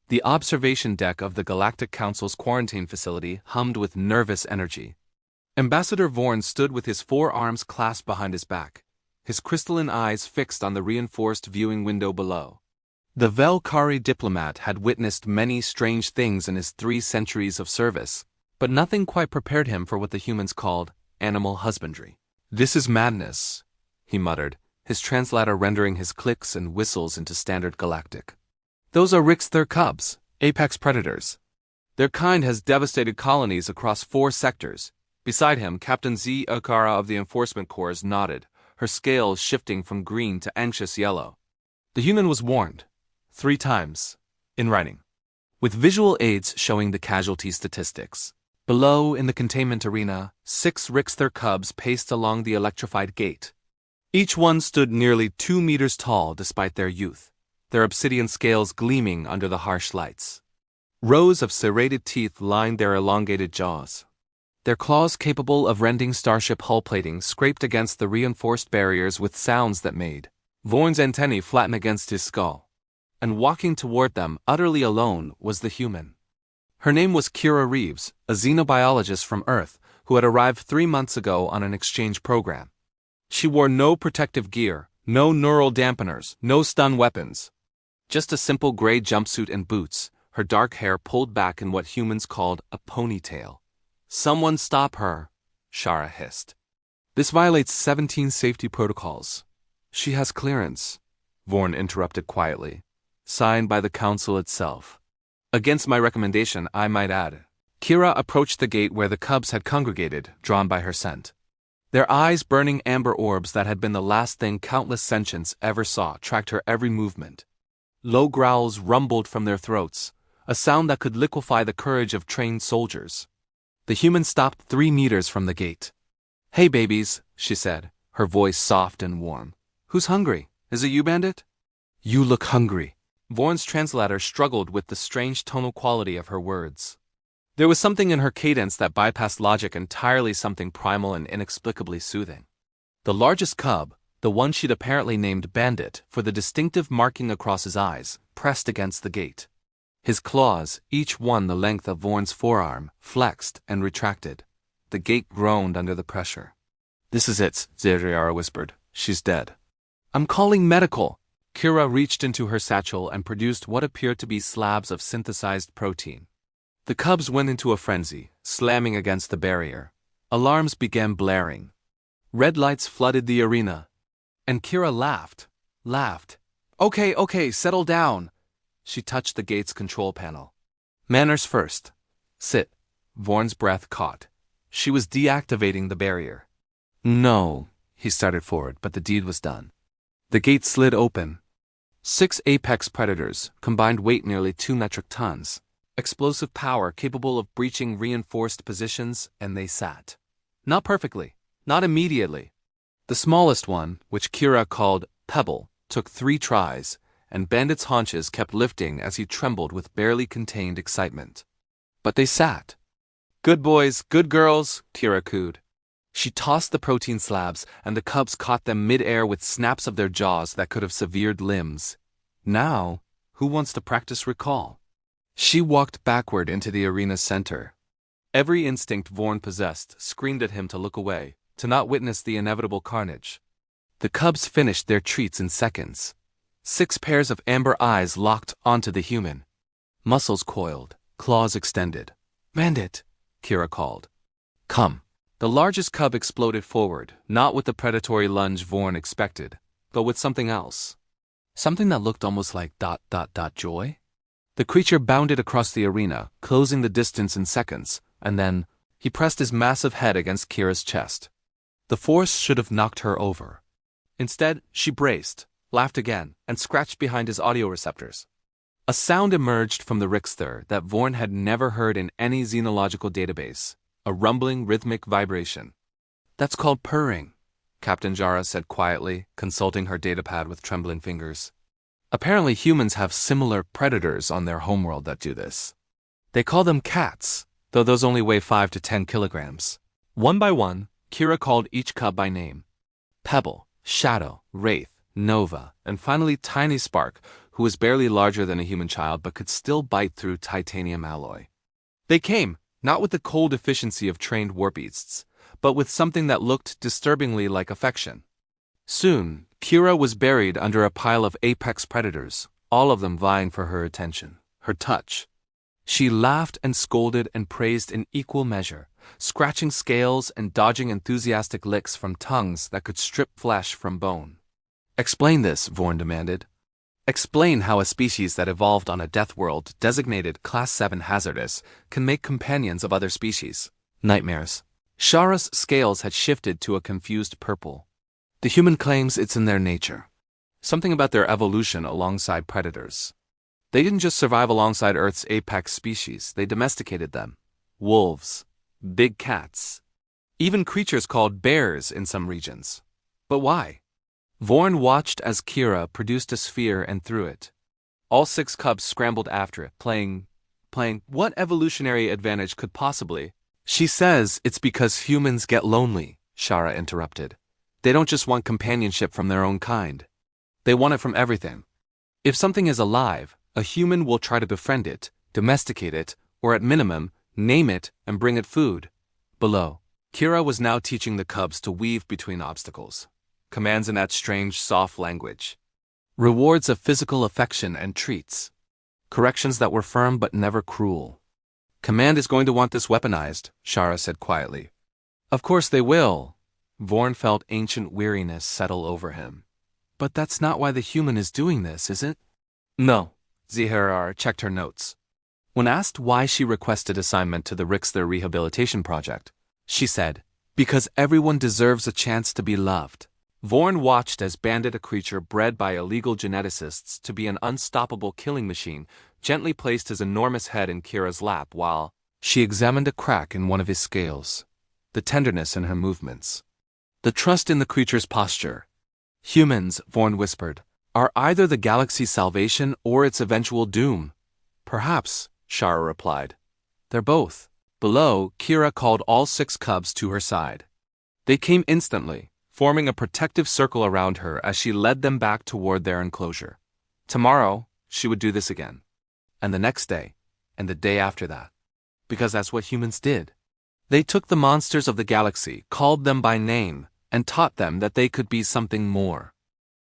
The observation deck of the Galactic Council's quarantine facility hummed with nervous energy. Ambassador Vorn stood with his forearms clasped behind his back, his crystalline eyes fixed on the reinforced viewing window below. The Velkari diplomat had witnessed many strange things in his 3 centuries of service, but nothing quite prepared him for what the humans called animal husbandry. "This is madness," he muttered, his translator rendering his clicks and whistles into standard galactic. "Those are Rixthur cubs, apex predators. Their kind has devastated colonies across 4 sectors. Beside him, Captain Z. Akara of the Enforcement Corps nodded, her scales shifting from green to anxious yellow. The human was warned 3 times, in writing, with visual aids showing the casualty statistics. Below, in the containment arena, 6 Rixthur cubs paced along the electrified gate. Each one stood nearly 2 meters tall despite their youth, their obsidian scales gleaming under the harsh lights. Rows of serrated teeth lined their elongated jaws. Their claws capable of rending starship hull plating scraped against the reinforced barriers with sounds that made Vorn's antennae flatten against his skull. And walking toward them, utterly alone, was the human. Her name was Kira Reeves, a xenobiologist from Earth who had arrived 3 months ago on an exchange program. She wore no protective gear, no neural dampeners, no stun weapons. Just a simple gray jumpsuit and boots, her dark hair pulled back in what humans called a ponytail. "Someone stop her," Shara hissed. "This violates 17 safety protocols." "She has clearance," Vorn interrupted quietly, "signed by the Council itself. Against my recommendation, I might add." Kira approached the gate where the cubs had congregated, drawn by her scent. Their eyes burning amber orbs that had been the last thing countless sentients ever saw tracked her every movement. Low growls rumbled from their throats, a sound that could liquefy the courage of trained soldiers. The human stopped 3 meters from the gate. "Hey babies," she said, her voice soft and warm. "Who's hungry? Is it you, Bandit?" "You look hungry." Vorn's translator struggled with the strange tonal quality of her words. There was something in her cadence that bypassed logic entirely, something primal and inexplicably soothing. The largest cub, the one she'd apparently named Bandit for the distinctive marking across his eyes, pressed against the gate. His claws, each one the length of Vorn's forearm, flexed and retracted. The gate groaned under the pressure. "This is it," Zeriara whispered. "She's dead." "I'm calling medical." Kira reached into her satchel and produced what appeared to be slabs of synthesized protein. The cubs went into a frenzy, slamming against the barrier. Alarms began blaring. Red lights flooded the arena. And Kira laughed. Okay, settle down." She touched the gate's control panel. "Manners first. Sit." Vorn's breath caught. She was deactivating the barrier. "No," he started forward, but the deed was done. The gate slid open. 6 apex predators, combined weight nearly 2 metric tons. Explosive power capable of breaching reinforced positions, and they sat. Not perfectly, not immediately. The smallest one, which Kira called Pebble, took 3 tries, and Bandit's haunches kept lifting as he trembled with barely contained excitement. But they sat. "Good boys, good girls," Kira cooed. She tossed the protein slabs, and the cubs caught them mid-air with snaps of their jaws that could have severed limbs. Now, who wants to practice recall? She walked backward into the arena's center. Every instinct Vorn possessed screamed at him to look away, to not witness the inevitable carnage. The cubs finished their treats in seconds. 6 pairs of amber eyes locked onto the human. Muscles coiled, claws extended. "Bandit," Kira called. "Come." The largest cub exploded forward, not with the predatory lunge Vorn expected, but with something else. Something that looked almost like ... joy? The creature bounded across the arena, closing the distance in seconds, and then he pressed his massive head against Kira's chest. The force should have knocked her over. Instead, she braced, laughed again, and scratched behind his audio receptors. A sound emerged from the Rixthur that Vorn had never heard in any xenological database. A rumbling, rhythmic vibration. "That's called purring," Captain Jara said quietly, consulting her datapad with trembling fingers. "Apparently humans have similar predators on their homeworld that do this. They call them cats, though those only weigh 5 to 10 kilograms. One by one, Kira called each cub by name. Pebble, Shadow, Wraith, Nova, and finally Tiny Spark, who was barely larger than a human child but could still bite through titanium alloy. They came, not with the cold efficiency of trained war beasts, but with something that looked disturbingly like affection. Soon, Kira was buried under a pile of apex predators, all of them vying for her attention, her touch. She laughed and scolded and praised in equal measure, scratching scales and dodging enthusiastic licks from tongues that could strip flesh from bone. "Explain this," Vorn demanded. "Explain how a species that evolved on a death world designated Class 7 hazardous can make companions of other species. Nightmares." Shara's scales had shifted to a confused purple. "The human claims it's in their nature. Something about their evolution alongside predators. They didn't just survive alongside Earth's apex species, they domesticated them. Wolves, big cats, even creatures called bears in some regions. But why?" Vorn watched as Kira produced a sphere and threw it. All 6 cubs scrambled after it, playing. What evolutionary advantage could possibly? "She says it's because humans get lonely," Shara interrupted. "They don't just want companionship from their own kind. They want it from everything. If something is alive, a human will try to befriend it, domesticate it, or at minimum, name it and bring it food." Below, Kira was now teaching the cubs to weave between obstacles. Commands in that strange, soft language. Rewards of physical affection and treats. Corrections that were firm but never cruel. "Command is going to want this weaponized," Shara said quietly. "Of course they will." Vorn felt ancient weariness settle over him. "But that's not why the human is doing this, is it?" "No." Ziharar checked her notes. When asked why she requested assignment to the Rixler Rehabilitation Project, she said, "Because everyone deserves a chance to be loved." Vorn watched as Bandit, a creature bred by illegal geneticists to be an unstoppable killing machine, gently placed his enormous head in Kira's lap while she examined a crack in one of his scales, the tenderness in her movements, the trust in the creature's posture. "Humans," Vorn whispered, "are either the galaxy's salvation or its eventual doom." "Perhaps," Shara replied. "They're both." Below, Kira called all 6 cubs to her side. They came instantly, forming a protective circle around her as she led them back toward their enclosure. Tomorrow, she would do this again. And the next day, and the day after that. Because that's what humans did. They took the monsters of the galaxy, called them by name, and taught them that they could be something more.